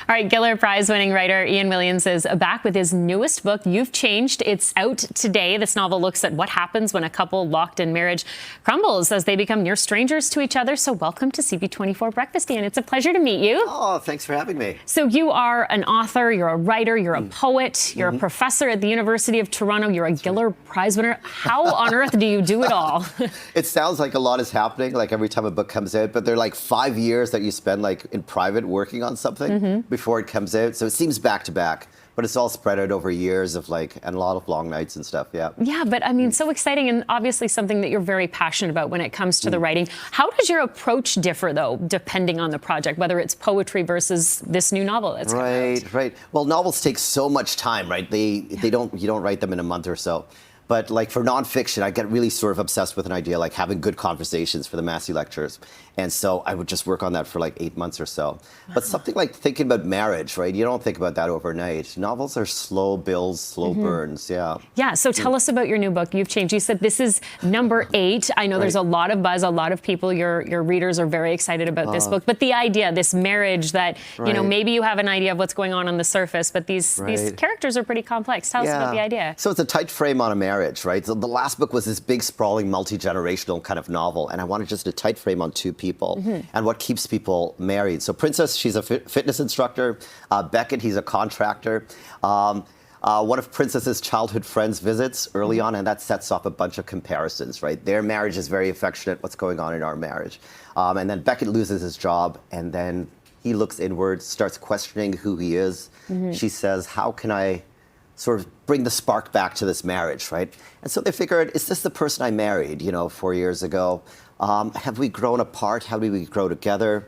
All right, Giller Prize-winning writer Ian Williams is back with his newest book, You've Changed. It's out today. This novel looks at what happens when a couple locked in marriage crumbles as they become near strangers to each other. So welcome to CP24 Breakfast, Ian. It's a pleasure to meet you. Oh, thanks for having me. So you are an author, you're a writer, you're a poet, you're a professor at the University of Toronto, you're a Giller Prize winner. How on earth do you do it all? It sounds like a lot is happening, like every time a book comes out, but they're like 5 years that you spend like in private working on something before it comes out. So it seems back to back, but it's all spread out over years of like, and a lot of long nights and stuff, yeah. Yeah, but I mean, so exciting and obviously something that you're very passionate about when it comes to the writing. How does your approach differ though, depending on the project, whether it's poetry versus this new novel that's coming out? Right. Well, novels take so much time, right? You don't write them in a month or so. But like for nonfiction, I get really sort of obsessed with an idea, like having good conversations for the Massey lectures. And so I would just work on that for like 8 months or so. But something like thinking about marriage, right? You don't think about that overnight. Novels are slow builds, slow burns, yeah. Yeah, so tell us about your new book, You've Changed. You said this is number 8. I know there's a lot of buzz, a lot of people, your readers are very excited about this book. But the idea, this marriage that, you know, maybe you have an idea of what's going on the surface, but these characters are pretty complex. Tell us about the idea. So it's a tight frame on a marriage, right? So the last book was this big, sprawling, multi-generational kind of novel, and I wanted just a tight frame on 2 people and what keeps people married. So Princess, she's a fitness instructor. Beckett, he's a contractor. One of Princess's childhood friends visits early on, and that sets off a bunch of comparisons, right? Their marriage is very affectionate. What's going on in our marriage? And then Beckett loses his job, and then he looks inward, starts questioning who he is. She says, how can I sort of bring the spark back to this marriage, right? And so they figured, is this the person I married, 4 years ago? Have we grown apart? How do we grow together?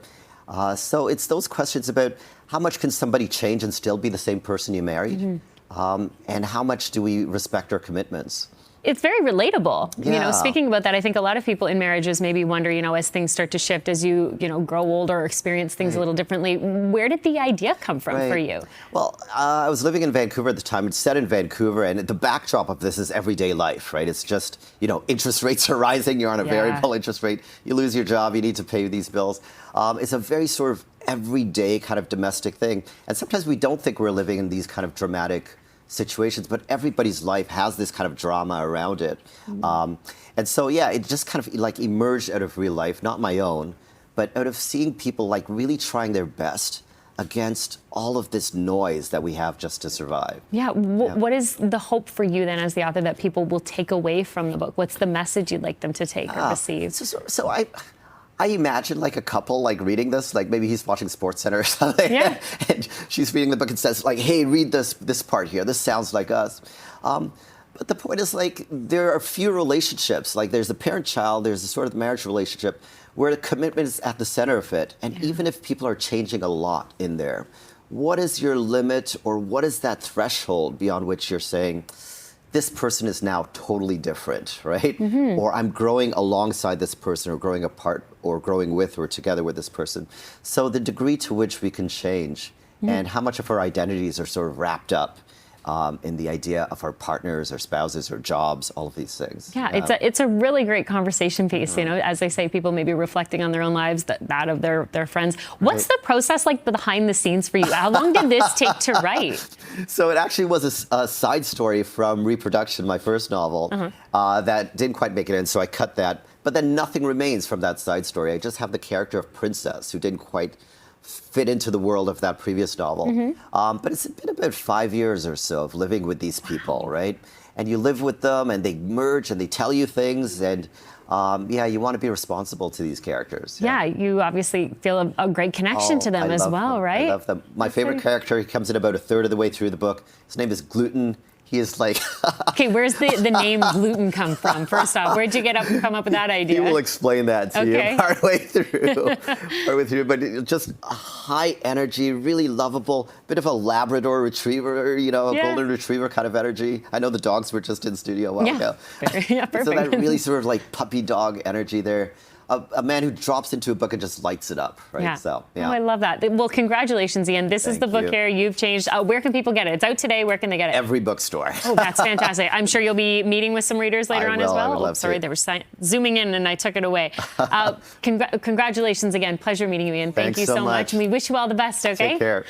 So it's those questions about how much can somebody change and still be the same person you married? And how much do we respect our commitments? It's very relatable. Yeah. You know, speaking about that, I think a lot of people in marriages maybe wonder, as things start to shift, as you grow older or experience things a little differently, where did the idea come from for you? Well, I was living in Vancouver at the time. It's set in Vancouver, and the backdrop of this is everyday life, right? It's just, interest rates are rising. You're on a variable interest rate. You lose your job. You need to pay these bills. It's a very sort of everyday kind of domestic thing. And sometimes we don't think we're living in these kind of dramatic situations, but everybody's life has this kind of drama around it. And so, yeah, it just kind of like emerged out of real life, not my own, but out of seeing people like really trying their best against all of this noise that we have just to survive. Yeah. What is the hope for you then as the author that people will take away from the book? What's the message you'd like them to take or receive? So I imagine like a couple like reading this, like maybe he's watching SportsCenter or something, and she's reading the book and says like, hey, read this part here. This sounds like us. But the point is like there are few relationships. Like there's the parent-child, there's a sort of marriage relationship where the commitment is at the center of it. And even if people are changing a lot in there, what is your limit or what is that threshold beyond which you're saying, this person is now totally different, right? Or I'm growing alongside this person or growing apart or growing with or together with this person. So the degree to which we can change and how much of our identities are sort of wrapped up in the idea of our partners, our spouses, our jobs, all of these things. Yeah, it's a really great conversation piece, as they say, people may be reflecting on their own lives, that of their friends. What's the process like behind the scenes for you? How long did this take to write? So it actually was a side story from Reproduction, my first novel, that didn't quite make it in, so I cut that. But then nothing remains from that side story. I just have the character of Princess, who didn't quite fit into the world of that previous novel. But it's been about 5 years or so of living with these people, right? And you live with them, and they merge, and they tell you things, and you want to be responsible to these characters. Yeah, you obviously feel a great connection to them as well, right? I love them. My favorite character, he comes in about a third of the way through the book. His name is Gluten. He is like... Okay, where's the name Gluten come from? First off, where'd you come up with that idea? He will explain that to you partway through. But just high energy, really lovable, bit of a Labrador retriever, a golden retriever kind of energy. I know the dogs were just in studio a while ago. Yeah, perfect. So that really sort of like puppy dog energy there. A man who drops into a book and just lights it up, right? Yeah. So, Oh, I love that. Well, congratulations, Ian. This is the book here. You've changed. Where can people get it? It's out today. Where can they get it? Every bookstore. Oh, that's fantastic. I'm sure you'll be meeting with some readers later on as well. I would love sorry, to. they were zooming in and I took it away. Congratulations again. Pleasure meeting you, Ian. Thank you so much. And we wish you all the best, okay? Take care.